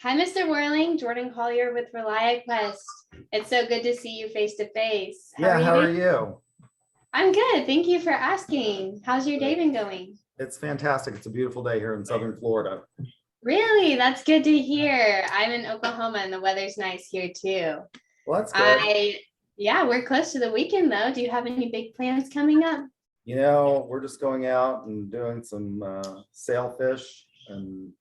Hi, Mr. Whirling, Jordan Collier with ReliaQuest. It's so good to see you face to face. How are you? I'm good. Thank you for asking. How's your day been going? It's fantastic. It's a beautiful day here in Southern Florida. Really? That's good to hear. I'm in Oklahoma and the weather's nice here too. Well, that's good. Yeah, we're close to the weekend though. Do you have any big plans coming up? We're just going out and doing some sailfish and,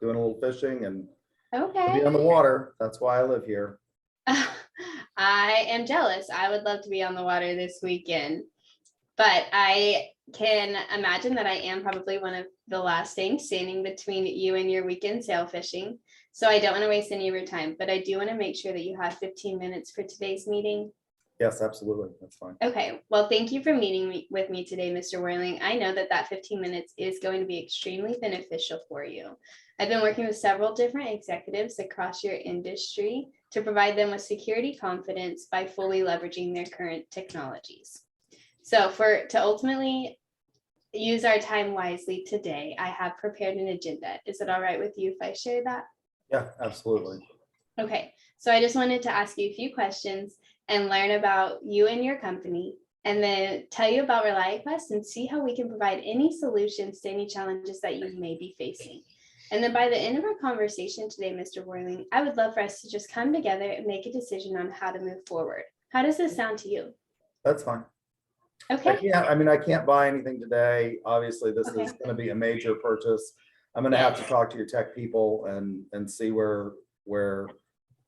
doing a little fishing and Okay. be on the water. That's why I live here. I am jealous. I would love to be on the water this weekend, but I can imagine that I am probably one of the last things standing between you and your weekend sail fishing. So I don't want to waste any of your time, but I do want to make sure that you have 15 minutes for today's meeting. Yes, absolutely. That's fine. Okay. Well, thank you for meeting with me today, Mr. Whirling. I know that 15 minutes is going to be extremely beneficial for you. I've been working with several different executives across your industry to provide them with security confidence by fully leveraging their current technologies. So to ultimately use our time wisely today, I have prepared an agenda. Is it all right with you if I share that? Yeah, absolutely. Okay. So I just wanted to ask you a few questions and learn about you and your company, and then tell you about ReliaQuest and see how we can provide any solutions to any challenges that you may be facing. And then by the end of our conversation today, Mr. Whirling, I would love for us to just come together and make a decision on how to move forward. How does this sound to you? That's fine. Okay. I can't buy anything today. Obviously, this is going to be a major purchase. I'm going to have to talk to your tech people and see where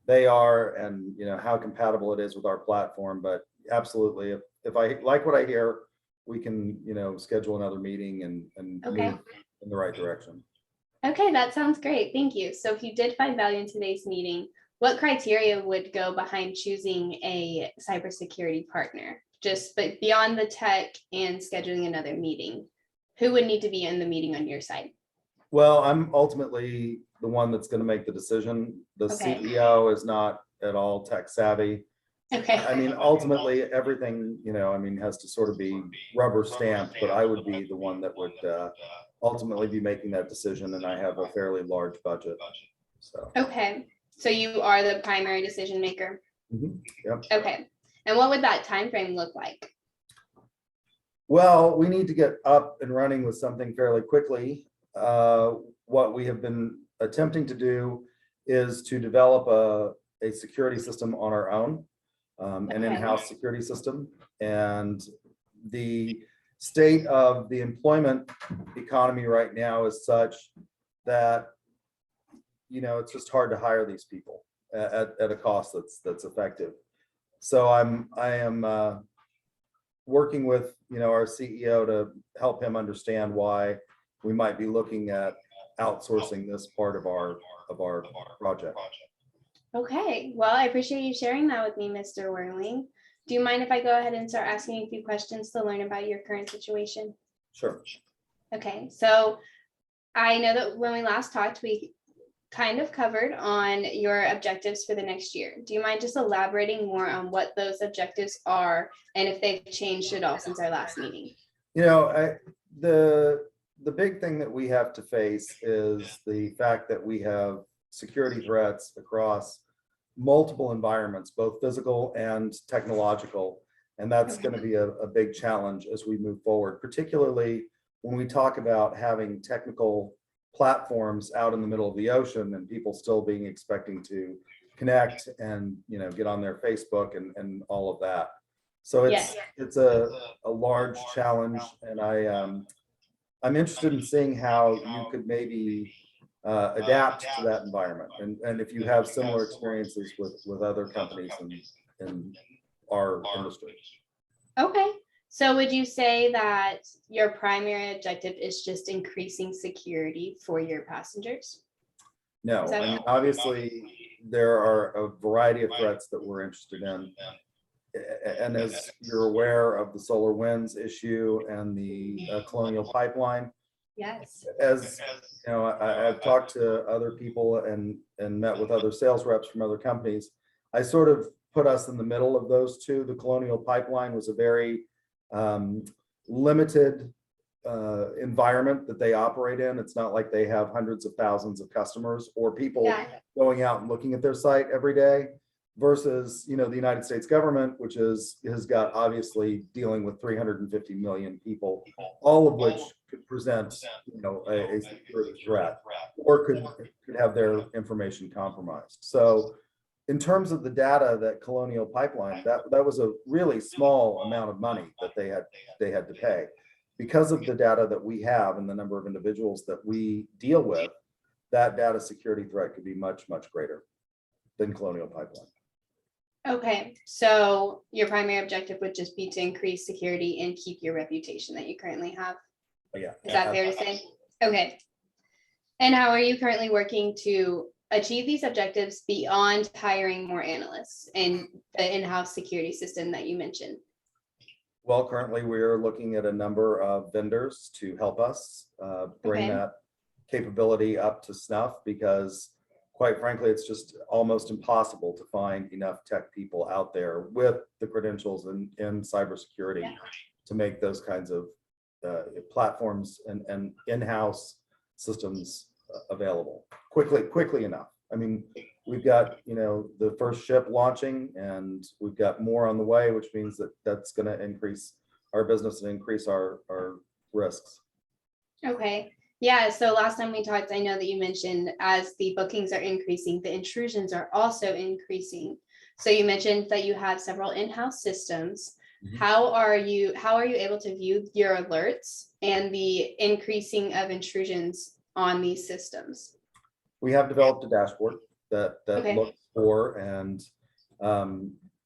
they are and how compatible it is with our platform. But absolutely, if I like what I hear, we can schedule another meeting and move in the right direction. Okay, that sounds great. Thank you. So if you did find value in today's meeting, what criteria would go behind choosing a cybersecurity partner? But beyond the tech and scheduling another meeting, who would need to be in the meeting on your side? Well, I'm ultimately the one that's going to make the decision. The CEO is not at all tech savvy. Okay. I mean, ultimately everything, has to sort of be rubber stamped, but I would be the one that would ultimately be making that decision. And I have a fairly large budget. So. Okay. So you are the primary decision maker? Mm-hmm. Yep. Okay. And what would that time frame look like? Well, we need to get up and running with something fairly quickly. What we have been attempting to do is to develop a security system on our own, an in-house security system. And the state of the employment economy right now is such that, it's just hard to hire these people at a cost that's effective. So I am working with our CEO to help him understand why we might be looking at outsourcing this part of our project. Okay, well, I appreciate you sharing that with me, Mr. Whirling. Do you mind if I go ahead and start asking a few questions to learn about your current situation? Sure. Okay, so I know that when we last talked, we kind of covered on your objectives for the next year. Do you mind just elaborating more on what those objectives are and if they've changed at all since our last meeting? The big thing that we have to face is the fact that we have security threats across multiple environments, both physical and technological. And that's going to be a big challenge as we move forward, particularly when we talk about having technical platforms out in the middle of the ocean and people still being expecting to connect and get on their Facebook and all of that. So it's a large challenge, and I'm interested in seeing how you could maybe adapt to that environment, and if you have similar experiences with other companies in our industry. Okay. So would you say that your primary objective is just increasing security for your passengers? No, I mean, obviously there are a variety of threats that we're interested in. And as you're aware of the solar winds issue and the Colonial Pipeline. Yes. As you know, I've talked to other people and met with other sales reps from other companies. I sort of put us in the middle of those two. The Colonial Pipeline was a very limited environment that they operate in. It's not like they have hundreds of thousands of customers or people Yeah. going out and looking at their site every day versus, you know, the United States government, which has got obviously dealing with 350 million people, all of which could present, you know, a security threat or could have their information compromised. So in terms of the data that Colonial Pipeline, that was a really small amount of money that they had to pay. Because of the data that we have and the number of individuals that we deal with, that data security threat could be much, much greater than Colonial Pipeline. Okay, so your primary objective would just be to increase security and keep your reputation that you currently have. Yeah. Is that fair to say? Okay. And how are you currently working to achieve these objectives beyond hiring more analysts and the in-house security system that you mentioned? Well, currently we're looking at a number of vendors to help us bring that capability up to snuff, because quite frankly, it's just almost impossible to find enough tech people out there with the credentials in cybersecurity to make those kinds of platforms and in-house systems available quickly enough. I mean, we've got, you know, the first ship launching and we've got more on the way, which means that that's going to increase our business and increase our risks. Okay. Yeah. So last time we talked, I know that you mentioned as the bookings are increasing, the intrusions are also increasing. So you mentioned that you have several in-house systems. Mhm. How are you able to view your alerts and the increasing of intrusions on these systems? We have developed a dashboard that Okay. looks for and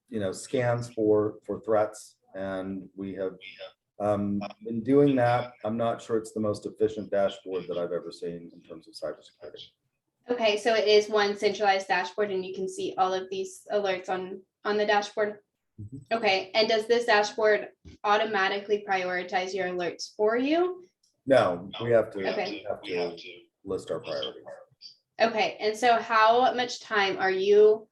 you know, scans for threats, and we have in doing that. I'm not sure it's the most efficient dashboard that I've ever seen in terms of cybersecurity. Okay, so it is one centralized dashboard and you can see all of these alerts on the dashboard. Mhm. Okay, and does this dashboard automatically prioritize your alerts for you? No, we have to list our priorities. Okay, and so how much time are you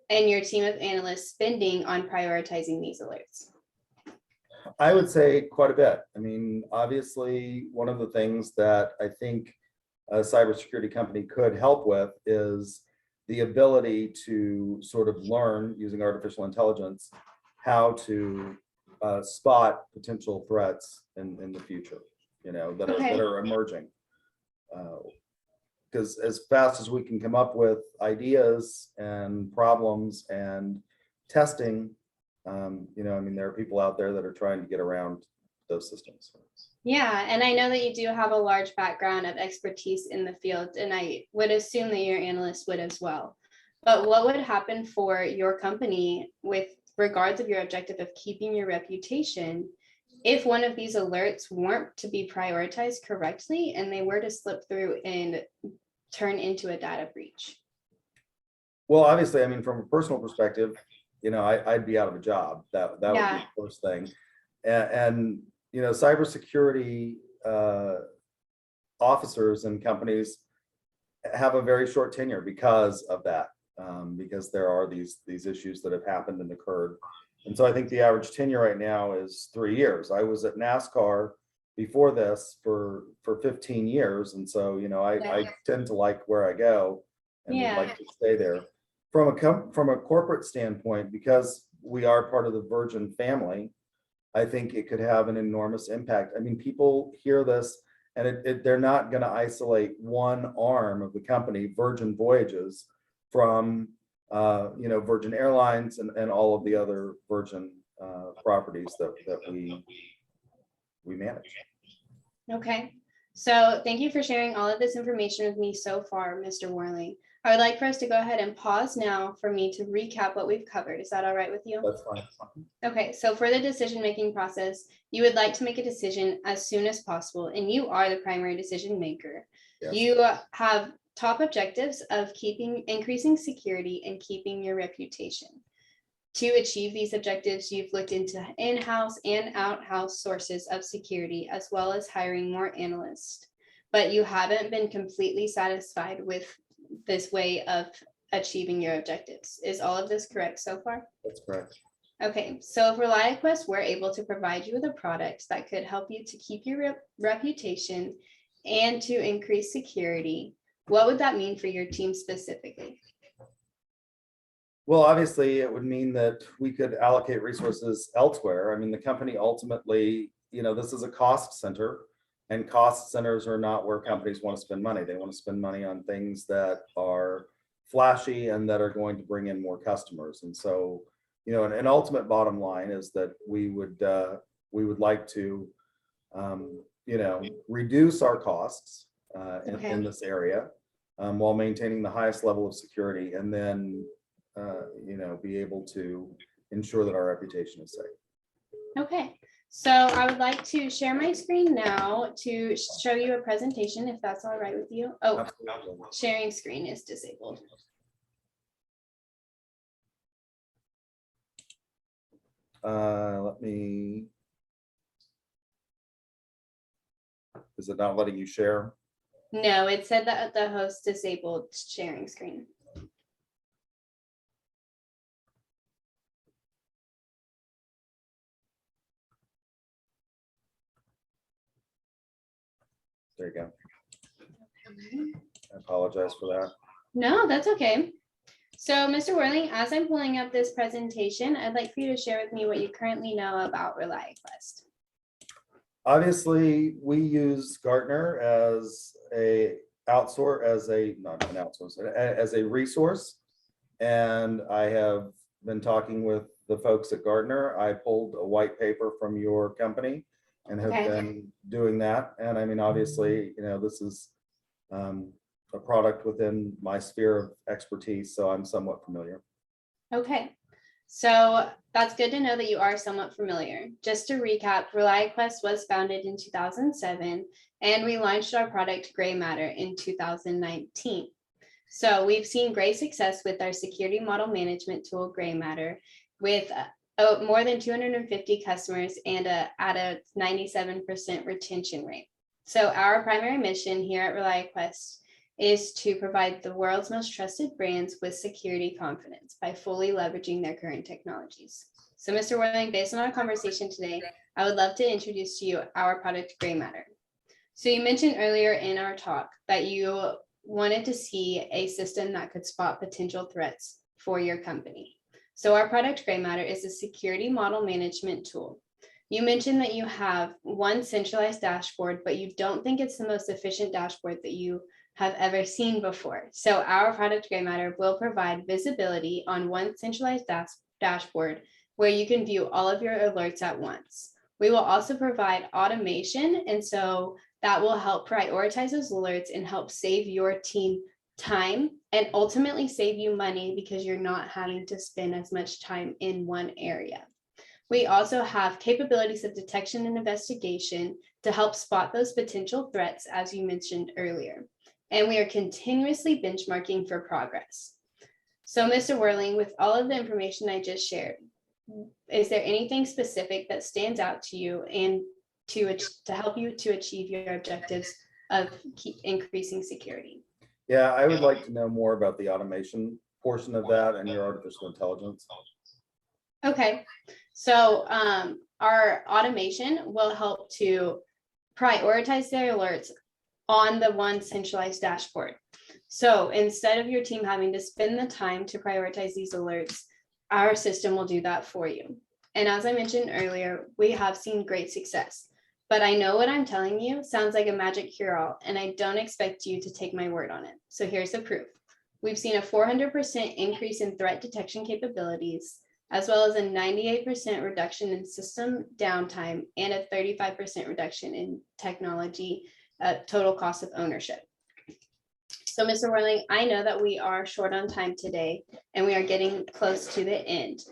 and your team of analysts spending on prioritizing these alerts? I would say quite a bit. I mean, obviously, one of the things that I think a cybersecurity company could help with is the ability to sort of learn using artificial intelligence how to spot potential threats in the future, you know, that are emerging. Because as fast as we can come up with ideas and problems and testing, you know, I mean, there are people out there that are trying to get around those systems. Yeah, and I know that you do have a large background of expertise in the field, and I would assume that your analysts would as well. But what would happen for your company with regards of your objective of keeping your reputation if one of these alerts weren't to be prioritized correctly and they were to slip through and turn into a data breach? Well, obviously, I mean, from a personal perspective, you know, I'd be out of a job. That would be the first thing. And you know, cybersecurity officers and companies have a very short tenure because of that, because there are these issues that have happened and occurred. And so I think the average tenure right now is 3 years. I was at NASCAR before this for 15 years. And so, you know, I tend to like where I go and would like to stay there. From a corporate standpoint, because we are part of the Virgin family, I think it could have an enormous impact. I mean, people hear this and they're not going to isolate one arm of the company, Virgin Voyages, from you know, Virgin Airlines and all of the other Virgin properties that we manage. Okay, so thank you for sharing all of this information with me so far, Mr. Worling. I would like for us to go ahead and pause now for me to recap what we've covered. Is that all right with you? That's fine. Okay, so for the decision-making process, you would like to make a decision as soon as possible, and you are the primary decision maker. Yes. You have top objectives of increasing security and keeping your reputation. To achieve these objectives, you've looked into in-house and out-house sources of security, as well as hiring more analysts. But you haven't been completely satisfied with this way of achieving your objectives. Is all of this correct so far? That's correct. Okay, so if ReliaQuest were able to provide you with a product that could help you to keep your reputation and to increase security, what would that mean for your team specifically? Well, obviously, it would mean that we could allocate resources elsewhere. I mean, the company ultimately, this is a cost center, and cost centers are not where companies want to spend money. They want to spend money on things that are flashy and that are going to bring in more customers. And so, an ultimate bottom line is that we would like to, reduce our costs in this area while maintaining the highest level of security, and then be able to ensure that our reputation is safe. Okay, so I would like to share my screen now to show you a presentation, if that's all right with you. Oh, Absolutely. sharing screen is disabled. Is it not letting you share? No, it said that the host disabled sharing screen. There you go. I apologize for that. No, that's okay. So, Mr. Worling, as I'm pulling up this presentation, I'd like for you to share with me what you currently know about ReliaQuest. Obviously, we use Gartner as a resource. And I have been talking with the folks at Gartner. I pulled a white paper from your company and have been doing that. And I mean, obviously, this is a product within my sphere of expertise, so I'm somewhat familiar. Okay, so that's good to know that you are somewhat familiar. Just to recap, ReliaQuest was founded in 2007, and we launched our product Gray Matter in 2019. So we've seen great success with our security model management tool, Gray Matter, with more than 250 customers and at a 97% retention rate. So our primary mission here at ReliaQuest is to provide the world's most trusted brands with security confidence by fully leveraging their current technologies. So Mr. Worling, based on our conversation today, I would love to introduce to you our product, Gray Matter. So you mentioned earlier in our talk that you wanted to see a system that could spot potential threats for your company. So our product, Gray Matter, is a security model management tool. You mentioned that you have one centralized dashboard, but you don't think it's the most efficient dashboard that you have ever seen before. So our product, Gray Matter, will provide visibility on one centralized dashboard where you can view all of your alerts at once. We will also provide automation, and so that will help prioritize those alerts and help save your team time and ultimately save you money because you're not having to spend as much time in one area. We also have capabilities of detection and investigation to help spot those potential threats, as you mentioned earlier. And we are continuously benchmarking for progress. So, Mr. Worling, with all of the information I just shared, is there anything specific that stands out to you and to help you to achieve your objectives of increasing security? Yeah, I would like to know more about the automation portion of that and your artificial intelligence. Okay, so our automation will help to prioritize their alerts on the one centralized dashboard. So instead of your team having to spend the time to prioritize these alerts, our system will do that for you. And as I mentioned earlier, we have seen great success. But I know what I'm telling you sounds like a magic cure-all, and I don't expect you to take my word on it. So here's the proof. We've seen a 400% increase in threat detection capabilities, as well as a 98% reduction in system downtime and a 35% reduction in technology total cost of ownership. So, Mr. Worling, I know that we are short on time today, and we are getting close to the end.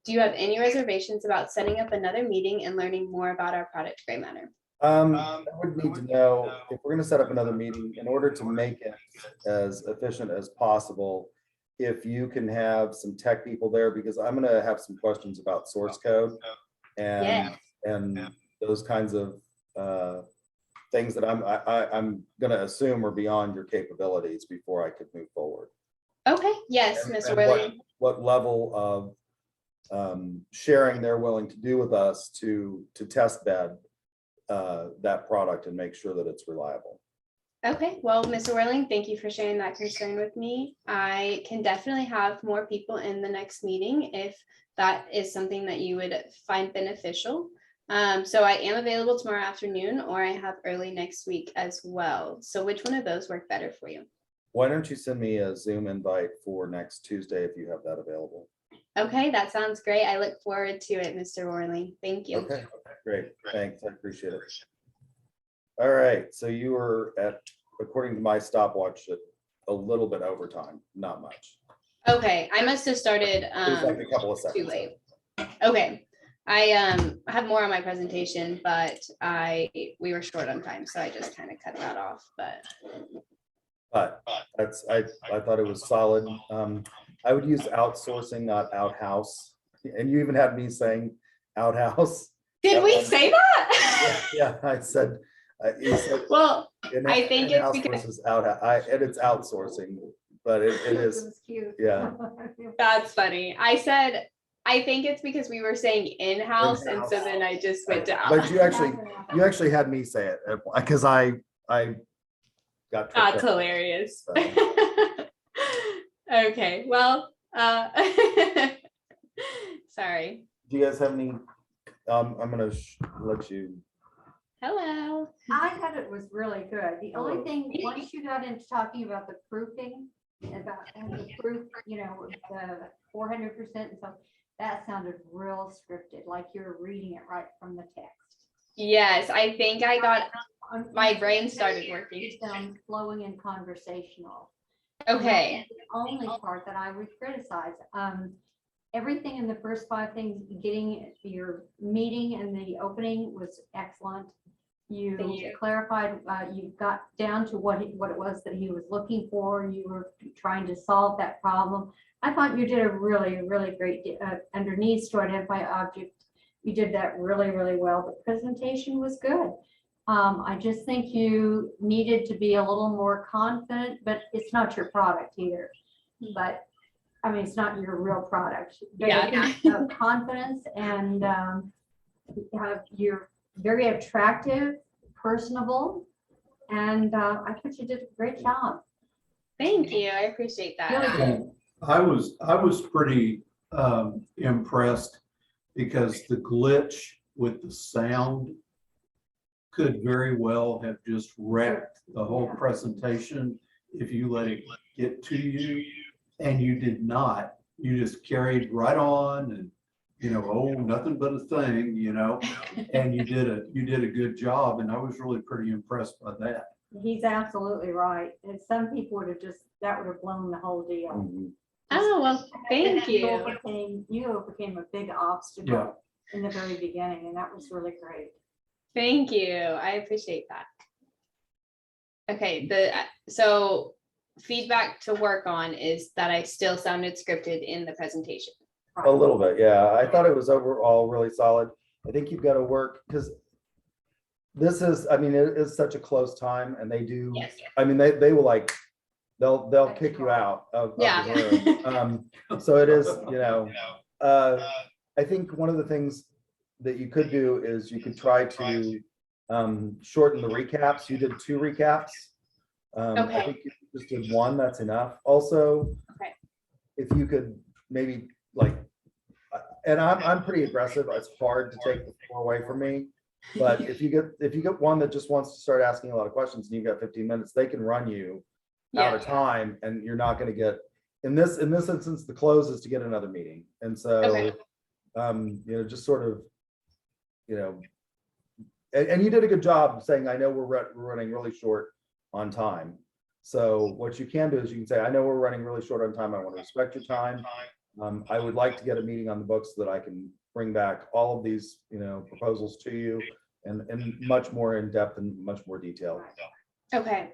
Do you have any reservations about setting up another meeting and learning more about our product, Gray Matter? I would need to know if we're going to set up another meeting, in order to make it as efficient as possible, if you can have some tech people there, because I'm going to have some questions about source code and those kinds of things that I'm going to assume are beyond your capabilities before I could move forward. Okay. Yes, Mr. Worling. What level of sharing they're willing to do with us to test bed that product and make sure that it's reliable. Okay, well, Mr. Worling, thank you for sharing that concern with me. I can definitely have more people in the next meeting if that is something that you would find beneficial. So I am available tomorrow afternoon, or I have early next week as well. So which one of those work better for you? Why don't you send me a Zoom invite for next Tuesday if you have that available? Okay, that sounds great. I look forward to it, Mr. Worling. Thank you. Okay, great. Thanks. I appreciate it. All right. So you were at, according to my stopwatch, at a little bit over time, not much. Okay, I must have started It was like a couple of too seconds. late. Okay, I have more on my presentation, but we were short on time, so I just kind of cut that off. But that's, I thought it was solid. I would use outsourcing, not outhouse. And you even had me saying outhouse. Did we say that? Yeah, I said, you said. Well, in- I think it's in-house because versus outhouse, and it's outsourcing, but it is, was cute. yeah. that's funny. I said, I think it's because we were saying in-house, and so In-house. then I just went to But out. you actually had me say it, because I got. tripped That's up. hilarious. So. Okay, well, sorry. Do you guys have any, I'm gonna let you. Hello. I thought it was really good. The only thing, once you got into talking about the proofing, about and the proof, you know, the 400% and stuff, that sounded real scripted, like you were reading it right from the text. Yes, I think I got, my brain started working. It sounds flowing and conversational. Okay. The only part that I would criticize, everything in the first 5 things, getting your meeting and the opening was excellent. You Thank you. clarified, you got down to what it was that he was looking for. You were trying to solve that problem. I thought you did a really, really great, underneath store identify object. You did that really, really well. The presentation was good. I just think you needed to be a little more confident, but it's not your product either. But I mean, it's not your real product. But Yeah. Confidence and you're very attractive, personable, and I thought you did a great job. Thank you. I appreciate that. Really I was pretty impressed because the glitch with the sound could very well have just wrecked the whole presentation if you let it get to you, and you did not. You just carried right on, and oh, nothing but a thing, and you did a good job, and I was really pretty impressed by that. He's absolutely right. And some people would have that would have blown the whole deal. Mhm. Oh, well, thank you. You overcame a big obstacle in the very beginning, and that was really great. Thank you. I appreciate that. Okay, so feedback to work on is that I still sounded scripted in the presentation. A little bit, yeah. I thought it was overall really solid. I think you've got to work, because this is, I mean, it is such a close time, and they do, Yes. I mean, they will like, they'll kick you out of the room. So it is, I think one of the things that you could do is you could try to shorten the recaps. You did 2 recaps. Okay. I think you just did 1, that's enough. Also, Okay. if you could maybe and I'm pretty aggressive. It's hard to take the floor away from me. But if you get one that just wants to start asking a lot of questions and you've got 15 minutes, they can run you out of time, and you're not going to get, in this instance, the close is to get another meeting. And so, Okay. just sort of, and you did a good job saying, I know we're running really short on time. So what you can do is you can say, I know we're running really short on time. I want to respect your time. I would like to get a meeting on the books so that I can bring back all of these, proposals to you and much more in depth and much more detail. Okay.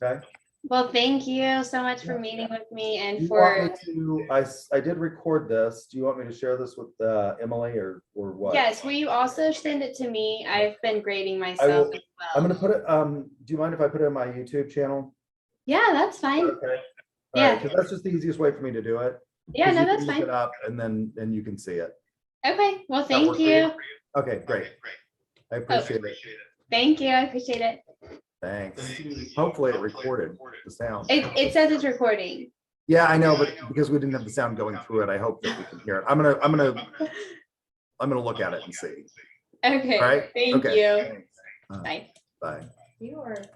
Okay. Well, thank you so much for meeting with me and Do you for. want me to, I did record this. Do you want me to share this with Emily or what? Yes, will you also send it to me? I've been grading I myself will, as well. I'm gonna put it, do you mind if I put it on my YouTube channel? Yeah, that's fine. Okay. Yeah. Because that's just the easiest way for me to do it. Yeah, 'Cause no, you can that's look fine. it up and then you can see it. Okay, well, That thank work for you? you. Okay, great. I appreciate it. Thank you. I appreciate it. Thanks. Hopefully it recorded the sound. It says it's recording. Yeah, I know, but because we didn't have the sound going through it, I hope that we can hear it. I'm gonna look at it and see. Okay, All right? thank Okay. you. Thanks. Bye. Bye. You are